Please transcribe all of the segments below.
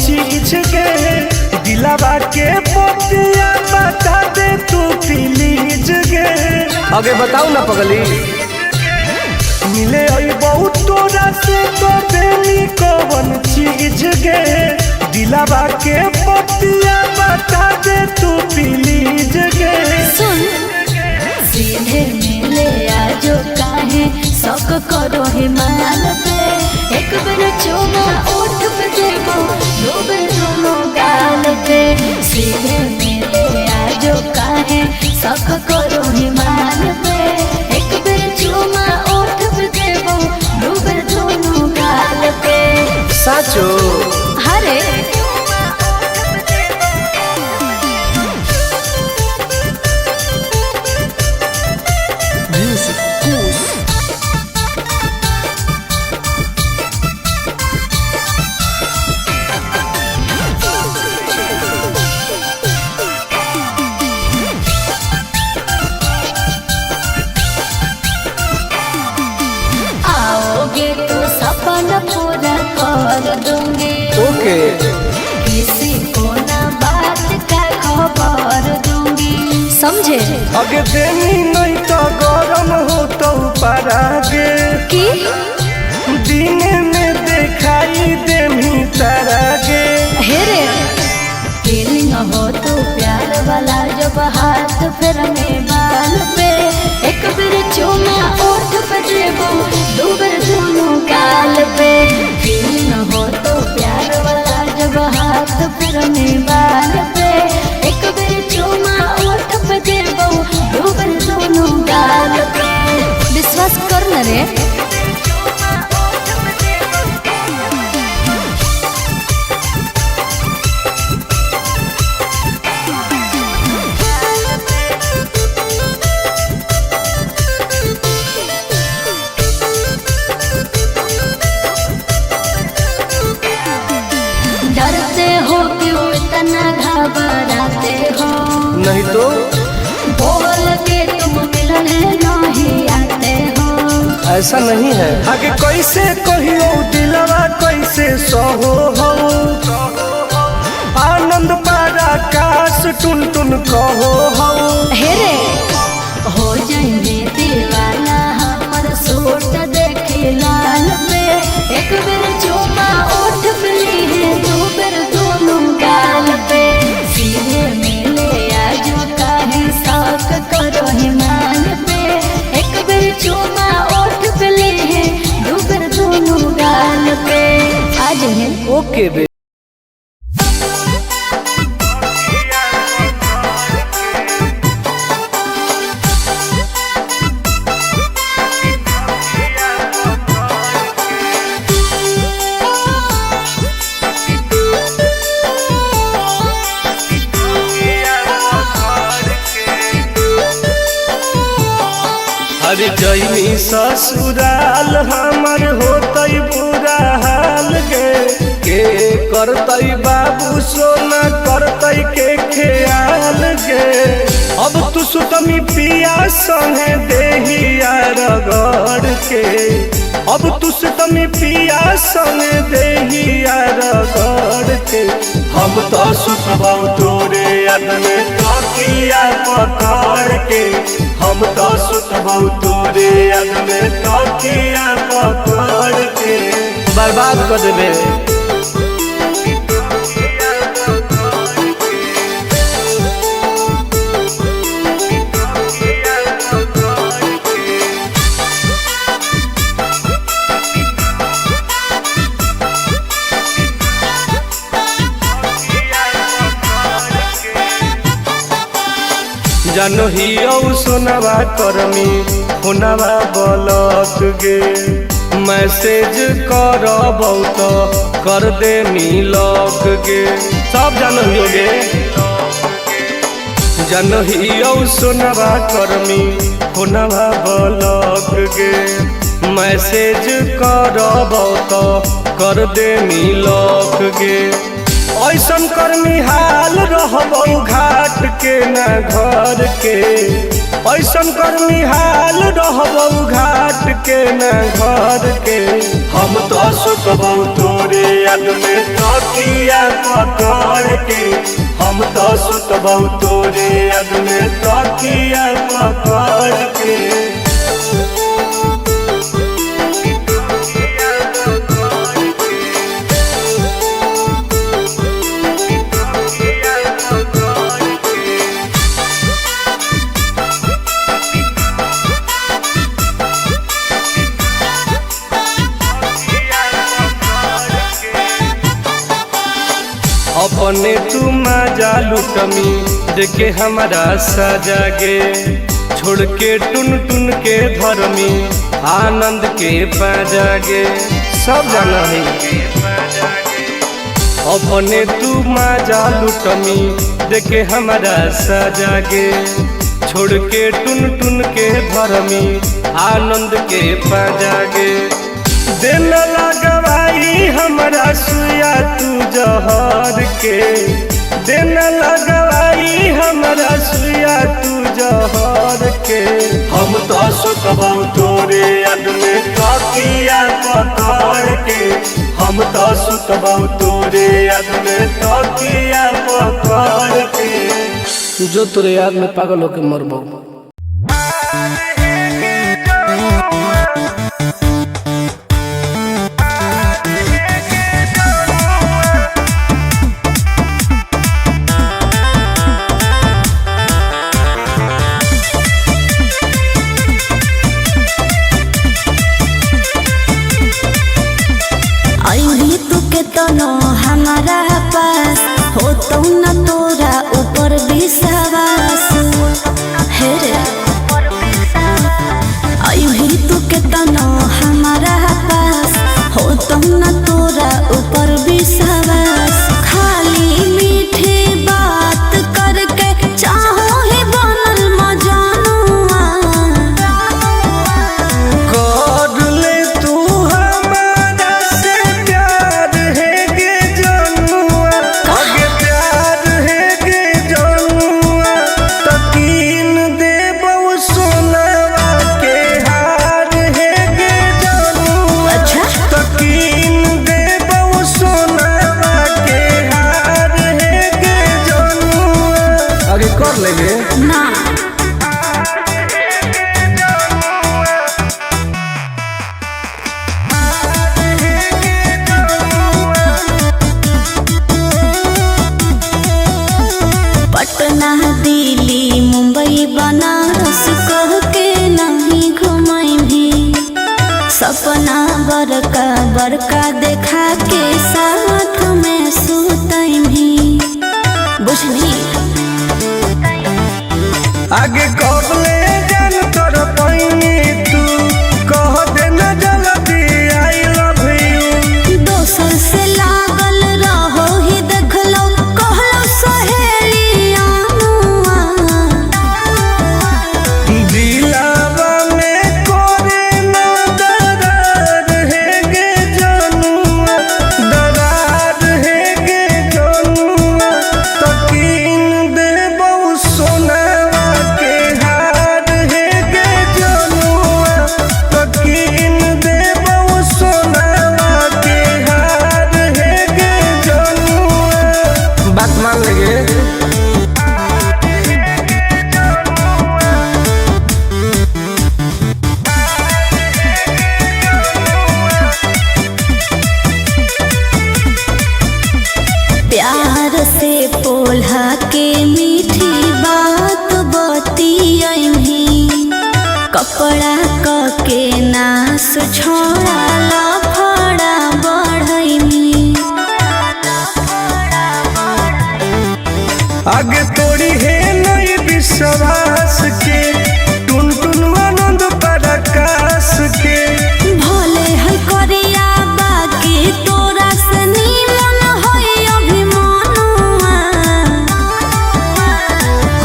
चीज गे दिलावा के पतिया बता दे तू प्लीज गे। आगे बताऊ ना पगली। मिले आई बहुत तोरा से तो बेली कौन चीज गे दिलावा के पतिया बता दे तू प्लीज गे। सुन सीधे मिले आजो काहे शौक करो हिमाल पे एक बार चुमा ओठ पे देबो दो बार दोनों गाल पे। सीधे मिले आजो काहे शौक करो हिमाल पे एक बार चुमा ओठ पे देबो दो बार दोनों गाल पे। साचो हरे आओगे तो सपना पूरा कर दूंगी। ओके किसी को ना बात का खबर दूंगी समझे। अगे देनी नहीं तो गरम हो तो परागे कि दिन में दिखाई देमी तारागे। हेरे फीलिंग हो तो प्यार वाला जब हाथ फिर में बाल पे एक बार चुमा ओठ पे देबो दो बार दोनों गाल पे। फीलिंग हो तो प्यार वाला जब हाथ फिर में बाल पे एक बार चुमा ओठ पे देबो दो बार दोनों गाल पे। विश्वास कर न रे। डरते हो क्यों इतना घबराते हो नहीं तो बोल के तुम मिलने नहीं आते हो। ऐसा नहीं है। आगे कैसे कहियो दिलवा कैसे सहो हो आनंद पारा काश टुन टुन कहो हो। हेरे हो जाएंगे दीवाना हमर सूट देखे लाल पे एक बार चुमा ओठ पे ली दो बार दोनों गाल पे। सीधे मिले आजो काहे शौक करो हिमाल पे एक बार चुमा ओठ पे ली दो बार दोनों गाल पे। आज है ओके बे। अरे जैनी ससुराल हमर होतई बुरा हाल गे के करतई बाबू सोना करतई के ख्याल गे। अब तू सुतमी पिया संगे देहिया रगड़ के अब तू सुतमी पिया संगे देहिया रगड़ के। हम तो सुतबौ तोरे याद में तकिया पकड़ के हम तो सुतबौ तोरे याद में तकिया पकड़ के। बर्बाद कर देबे। जानो ही सोनवा करमी होनवा बलक गे मैसेज करबौ तो कर दे मिलक गे। सब जानो ही गे जानो ही सोनवा करमी होनवा बलक गे मैसेज करबौ तो कर दे मिलक गे। ऐसन कर्मी हाल रहबौ घाट के न घर के ऐसन कर्मी हाल रहबौ घाट के न घर के। हम तो सुतबौ तोरे याद में तकिया पकड़ के। हम तो सुतबौ तोरे याद में तकिया पकड़ के। अपने तू मजा लुटमी देखे हमारा सजा गे। छोड़ के टुन टुन के धर्मी आनंद के पाजा गे। सब जाना है अपने तू मजा लुटमी देखे हमारा सजा गे। छोड़ के टुन टुन के धर्मी आनंद के पाजा गे। दिन लगवाई हमरा सुया तू जहर के। दिन लगवाई हमरा सुया तू जहर के। हम तो सुतबौ तोरे याद में तकिया पकड़ के। हम तो सुतबौ तोरे याद में तकिया पकड़ के। जो तोरे याद में पागल होके मरबो। हमारा पास हो तो न तोरा ऊपर विश्वास है रे। अभी तू के तनो हमारा पास हो तो न तोरा ऊपर विश्वास। खाली मीठे बात करके चाहो ही बनल मजानुआ। कर ले तू हमारा से प्यार है गे जनुआ। आगे प्यार है गे जनुआ। तकीन देबौ सोनावा के हार है गे जनुआ। अच्छा तकीन देबौ सोनावा के हार है गे जनुआ। आगे कर लेंगे ना पटना दिल्ली मुंबई बनारस कह के नहीं घुमाई भी। सपना बड़का बड़का देखा के साथ में सुतई भी। बुझली आगे कबले जान तोर पैनी तू कह देना जल्दी आई लव यू। दोसर से लागल रहो ही देखलो कहलो सहेलियानुआ। दिलावा में कोरे ना दरार है गे जनुआ। दरार है गे जनुआ। तकीन देबौ सोनावा के हार है गे जनुआ। तकीन देबौ सोनावा के हार है गे जनुआ। बात मान लेंगे। प्यार से पोल्हा के मीठी बात बतियही। कपड़ा क के नास छोड़ा लफड़ा बढ़ई। आगे तोड़ी है नई विश्वास के। टुन टुन आनंद पराकाश के। भले है करिया बाकी तोरा से नीमन होई अभिमानुआ।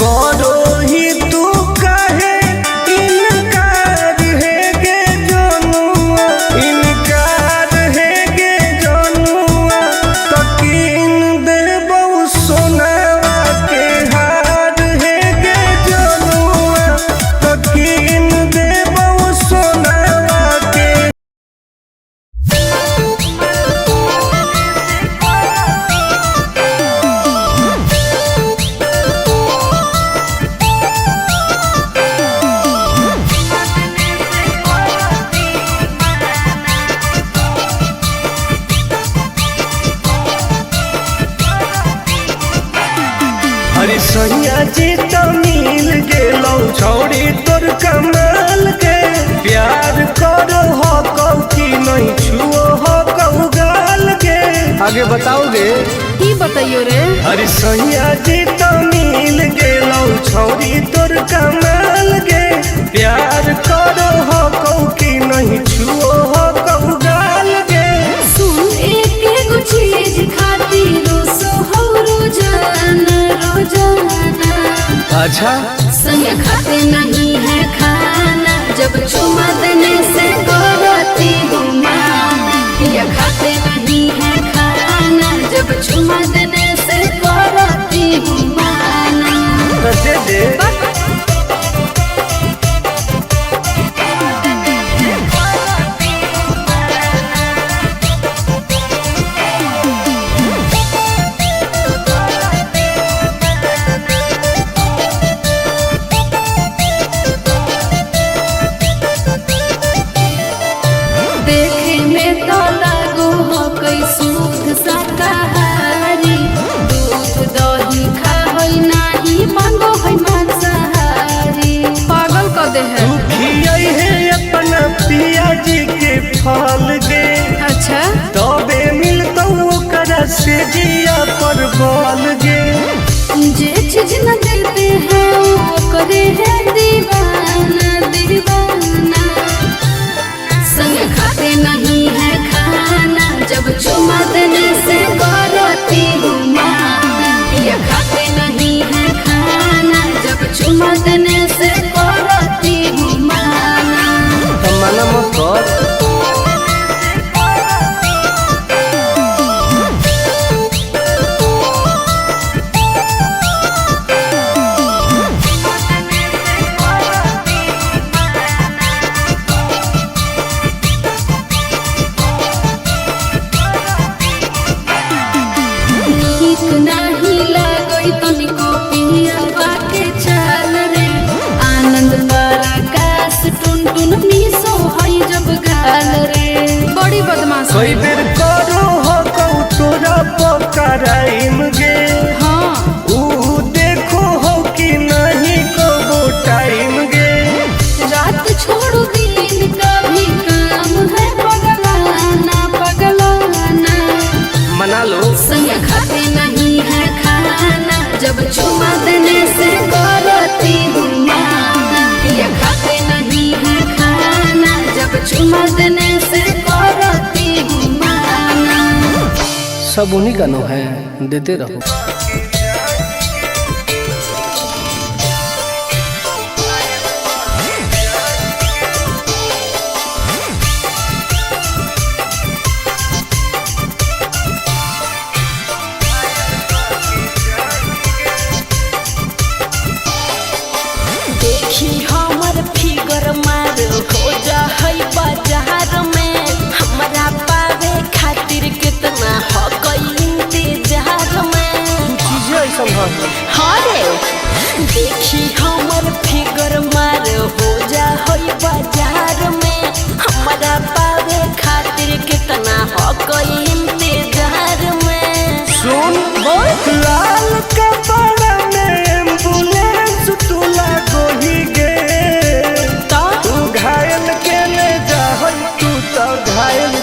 करो ही तू काहे इनकार है गे जनुआ। इनकार है गे जनुआ। तकीन देबौ सोनावा के हार है गे जनुआ। जी तो मिल गेलो छौड़ी तोर कमाल के प्यार करो हो कौ की नहीं छुओ हो कौ गाल के आगे बताओगे? की बताइयो रे? अरे सैया जी तो मिल गेलो छौड़ी तोर कमाल के प्यार करो हो कौ की नहीं छुओ हो कौ गाल के सुन एक एगो चीज खातिर सोहो रोजाना रोजाना। अच्छा संग खाते नहीं है खाना जब चुमा देने से करती हूँ माना। या खाते नहीं है खाना जब चुमा देने से करती हूँ माना। दे दे देखे में तो लागो हो कोई शुद्ध शाकाहारी। दूध दही खाई नाही मांगो है मांसाहारी। पागल कर दे है। तू खियाई है अपना पिया जी के फल गे अच्छा तबे मिलतो ओकरा से जिया पर बल गे जे चीज न देते हैं वो करे है दीवाना दीवाना। संग खाते नहीं है खाना जब चुमा देने से करती हूँ माना। या खाते नहीं है खाना जब चुमा देने से करती हूँ माना। मना मत कर नीक नाही लागई तनिको पियवा के चाल रे। आनंद पराकाश टुन टुन मिसो हई जब गाल रे। बड़ी बदमाश कई बेर करो हो कौ तोरा पकड़ाइम गे हाँ ऊ देखो हो कि नहीं को टाइम गे रात छोड़ो दिन का भी काम है पगलाना पगलाना। मना लो संग खाते नहीं है खाना जब चुमा देने से करती हूँ माना। या खाते नहीं है खाना जब चुमा देने से करती हूँ माना। सब उन्हीं का नो है, देते रहो। देखी हमर फिगर मार हो जा है बाजार में। हमरा पावे खातिर कितना हो गई इंतजार में। चीजें ऐसा हाँ रे देखी हमर फिगर मार हो जा है बाजार में। हमरा पावे खातिर कितना हो गई इंतजार में। सुन लाल कपड़ा में एम्बुलेंस तुला गोही गे तू घायल के ले जा तू तो घायल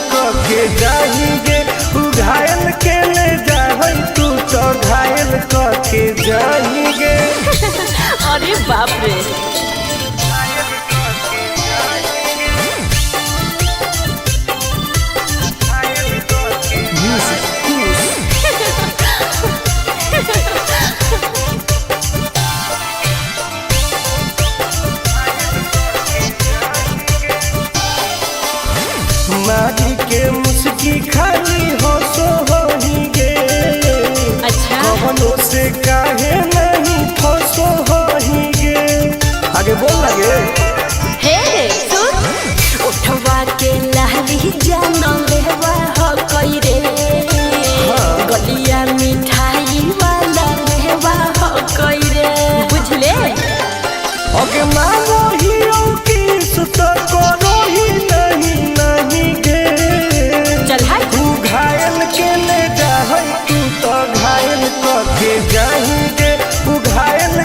के जाही गे तू घायल के ले जा तू तो घायल के जाही गे अरे बाप रे मारी के मुस्की खाली हो सो होही गे अच्छा कवनो से काहे नहीं फसो होही गे आगे बोल लगे हे सुन उठवा के लहरी जानो लेवा हो कोई रे। गलिया मिठाई वाला लेवा हो कोई रे बुझले। ओके मानो ही किस तो करो ही नहीं गे चल हाय तू घायल के ले जा तू तो घायल के जाही गे तू घायल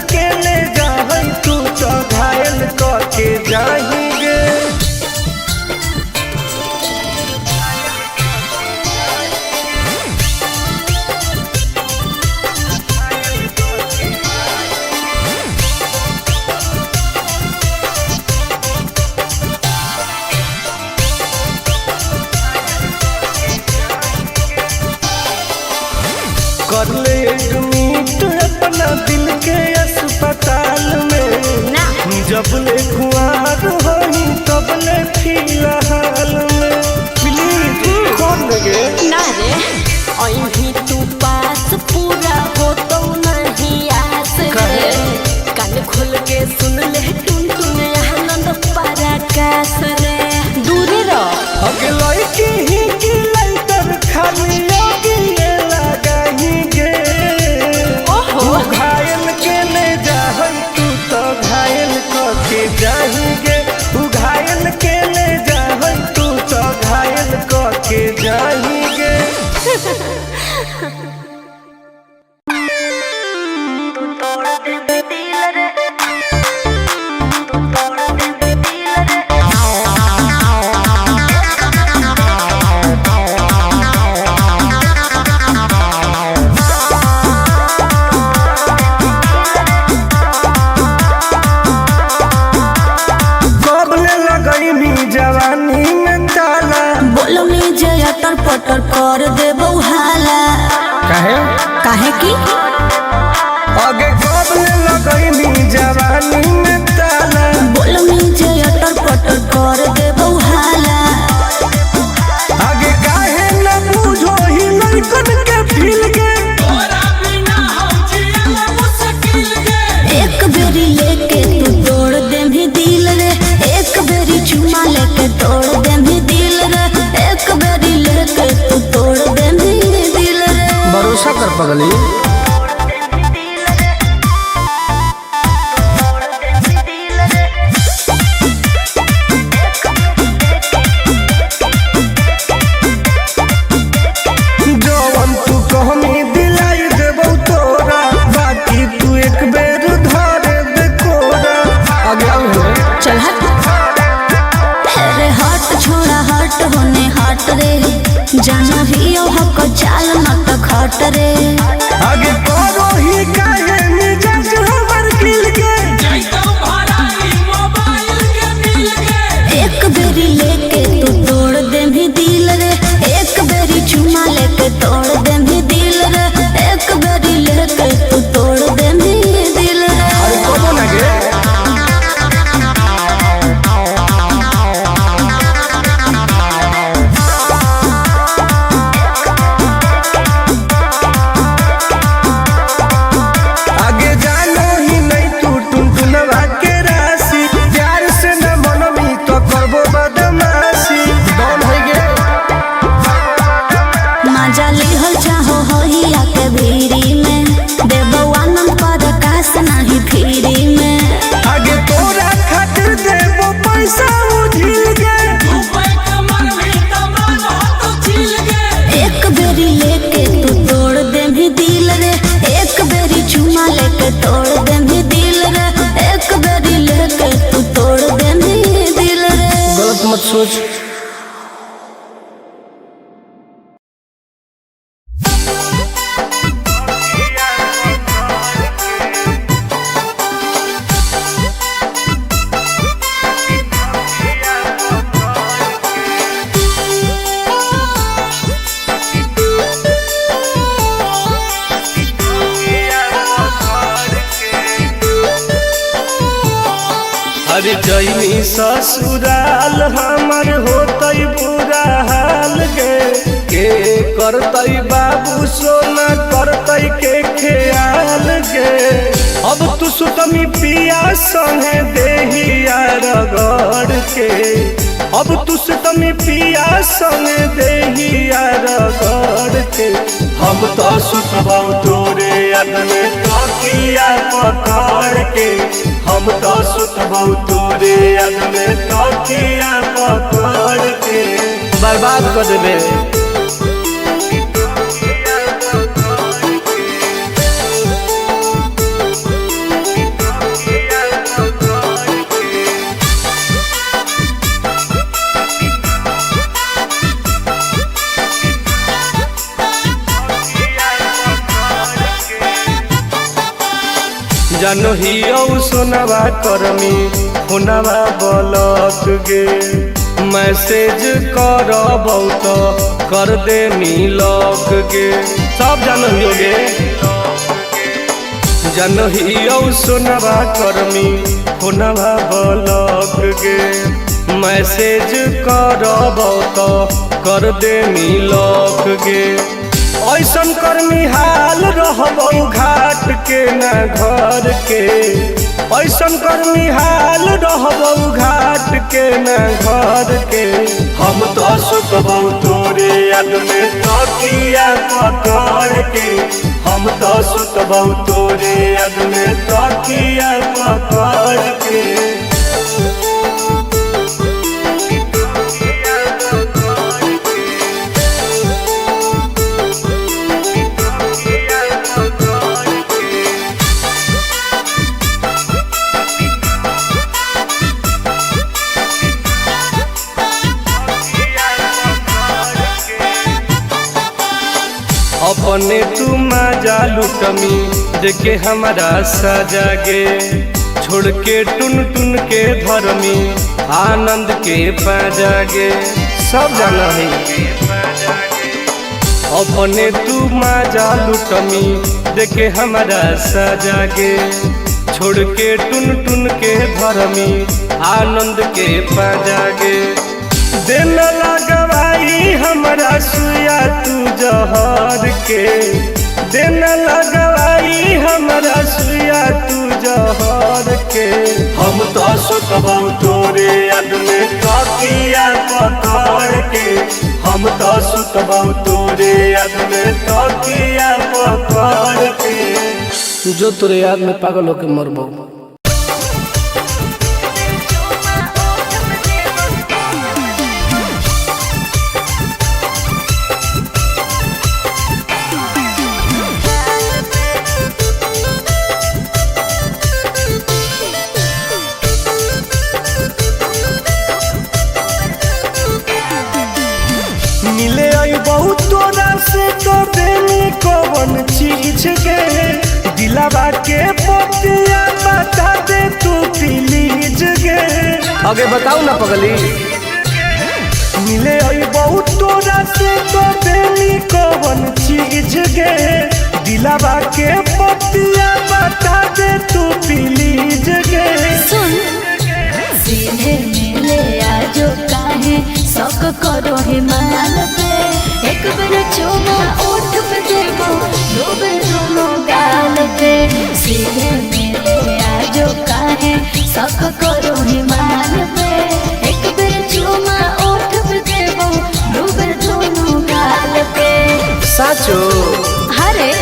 पटर कर देबो हाला। काहे? काहे की आगे कब लगैनी जवानी में ताला। बोलमी जे अटर पटर कर देबो हाला। आगे काहे न बुझो ही लड़कन के फील के। एक बेरी लेके तू तोड़ दे भी दिल रे। एक बेरी चुमा लेके तोड़ दे भी दिल रे। एक बेरी लेके तू तोड़ दे भी दिल रे। भरोसा कर पगली। जवन तू कहमी दिलाई देबौ तोरा, बाकी तू एक बेर धरे दे कोरा। आगे आओ है। चल हट। अरे हट छोड़ा हट होने हट रे। जाना ही हक चाल मत खट रे। आगे करो ही काहे मिजाज हमर खिल के। एक बेरी लेके तू तोड़ दे भी दिल रे। एक बेरी चुमा लेके तोड़ दे भी दिल रे। एक बेरी लेके तू तोड़ दे भी दिल रे। अरे कबो ना गे। आगे जानो ही नहीं तू टुनटुनवा के राशि। प्यार से न मनमी तो करबो बदमाशी। डॉन है गे। मजा लिहल चाहो होइया के भीरी में। देबो आनंद पर कास नहीं फिरी में। आगे तोरा खातिर देबो पैसा उझिल के। एक बेरी लेके तू तोड़ दे भी दिल रे। एक बेरी चुमा लेके तोड़ दे भी दिल रे। एक बेरी लेके तू तोड़ दे भी दिल रे। गलत मत सोच। अरे जैनी ससुराल हमर होतई बुरा हाल गे। के करतई बाबू सोना करतई के ख्याल गे। अब तू सुतमी पिया संगे देहिया रगड़ के। अब तू सुतमी पिया संगे देहिया रगड़ के। हम तो सुतबौ तोरे याद में तकिया पकड़ के। हम तो सुतबौ तोरे याद में तकिया पकड़ के। बर्बाद कर देबे। जानो ही औ सोनवा करमी होनवा बलक गे। मैसेज करबौ तो कर दे मिलक गे। सब जानो ही गे। जानो ही औ सोनवा करमी होनवा बलक गे। मैसेज करबौ तो कर दे मिलक गे। ऐसन कर्मी हाल रहबौ घाट के न घर के। ऐसन कर्मी हाल रहबौ घाट के न घर के। हम तो सुतबौ तोरे याद में तकिया पकड़ के। हम तो सुतबौ तोरे याद में तकिया पकड़ के। अपने तू मजा लुटमी देखे हमारा सजा गे। छोड़ के टुन टुन के धर्मी आनंद के पाजा गे। सब जाना है अपने तू माजा लुटमी देखे हमारा सजागे, छोड़ के टुन टुन के धर्मी आनंद के पाजागे। दिन लगवाई हमारा सुया तू जहर के, दिन लगवाई हमारा सुया तू जहर के। हम तो सुतबौ तोरे याद में तकिया पकड़ के, हम तो सुतबौ तोरे याद में तकिया पकड़ के। जो तोरे याद में पागल होके मरबो। मिले आई बहुत तोरा से तो देनी कौन चीज के, दिलावा के पतिया बता दे तू प्लीज गे। आगे बताओ ना पगली। मिले आई बहुत तोरा से तो देनी कौन चीज के, दिलावा के पतिया बता दे तू प्लीज गे। सुन सीधे मिले आजो काहे शौक करो हिमाल पे, एक बार चुमा ओठ पे देबो दो बार दोनों गाल पे। सीधे मिले आजो काहे शौक करो हिमाल पे, एक बार चुमा ओठ पे देबो दो बार दोनों गाल पे। साचो हरे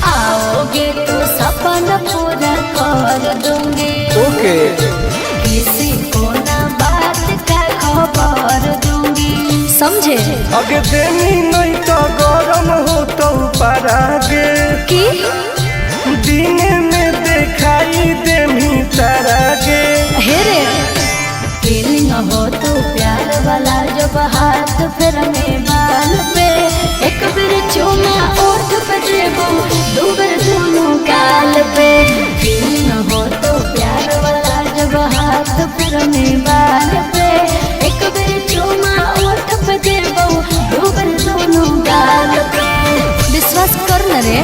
आओगे तो सपना पूरा कर दूंगी, ओके किसी को ना बात का खबर दूंगी, समझे? अगे देनी नहीं तो गरम हो तो परागे, कि दिन में दिखाई देमी तारागे। हेरे फीलिंग हो तो प्यार वाला जब हाथ फिर में बाल पे, एक बार चुमा ओठ पे देबो दो बार दोनों गाल पे। फीलिंग हो तो प्यार वाला जब हाथ फिर में बाल पे, एक बार चुमा ओठ पे देबो दो बार दोनों गाल पे। विश्वास कर न रे।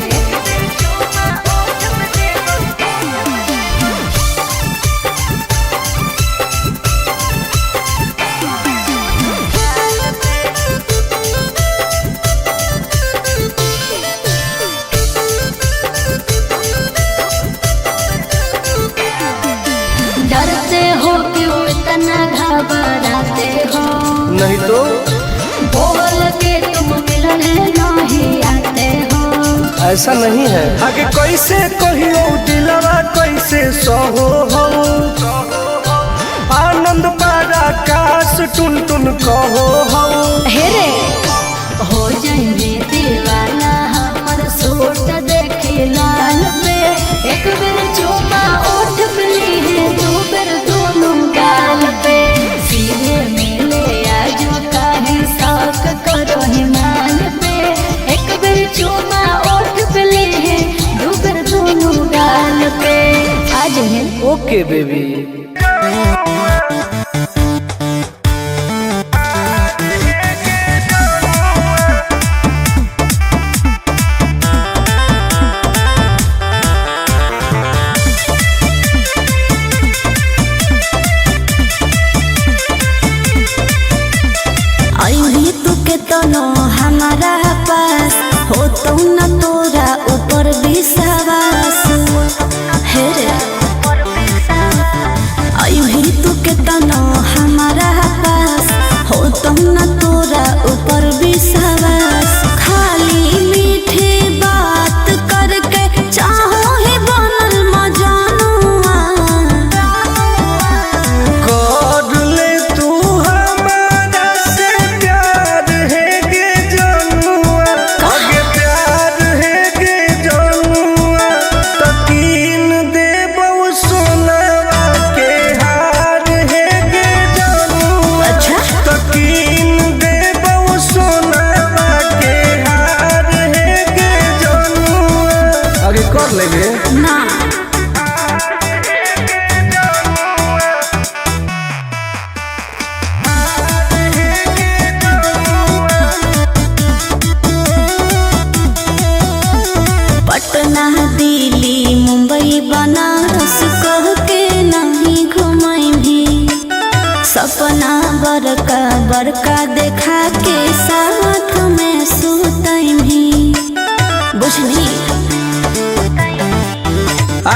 डरते हो क्यों इतना घबराते हो, नहीं तो बोल के तुम मिलने नहीं आते हो। ऐसा नहीं है। आगे कैसे कहियो दिलवा कैसे सहो हो, आनंद पारा काश टुन टुन कहो हो। हेरे हो जाएंगे दीवाना हमर सूट देखे लाल पे, एक बार चुमा ओठ पे ली दो बार दोनों गाल पे। सीधे मिले आजो काहे शौक करो हिमाल पे, एक बार चुमा ओठ पे ली दो बार दोनों गाल पे। आज है ओके बेबी। अभी तू के तो न हमारा पास हो तो न तोरा ऊपर विश्वास। हेरे अभी तू के तो न हमारा पास हो तो न तोरा ऊपर विश्वास। खाली मीठी बात करके चाहो ही बनल मजानुआ। कर ले तू हमारा से प्यार है गे जनुआ, आगे प्यार है गे जनुआ।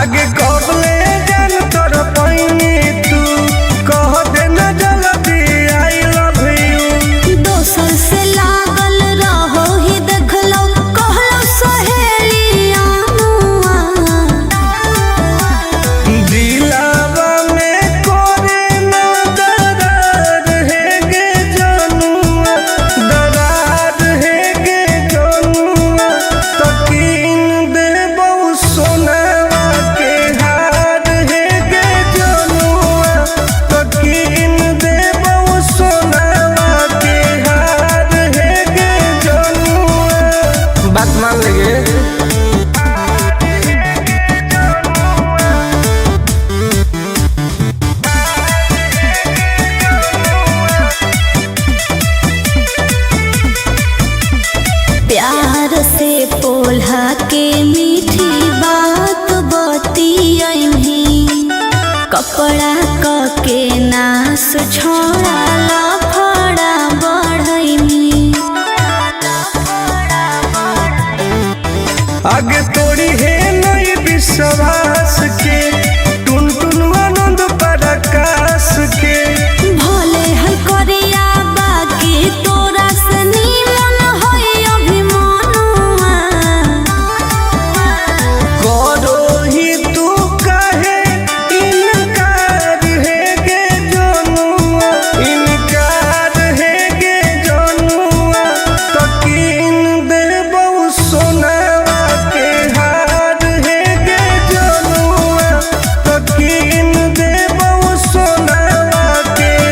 आगे कबले जान तोर पैनी तू कह देना जल्दी आई लव यू। दोसर से लागल रहो ही देखलो कहलो सहेलिया दिलावा में कोरे ना दरार है गे जनुआ, दरार है गे जनुआ। तकीन दे बहु सोनावा के हार है गे जनुआ, तकीन दे बहु सोनावा के हार है गे जनुआ। बात मान लेंगे। प्यार से पोल्हा के मीठी बात बतियही कपड़ा क के नास छोड़ा लफड़ा बढ़ैनी आगे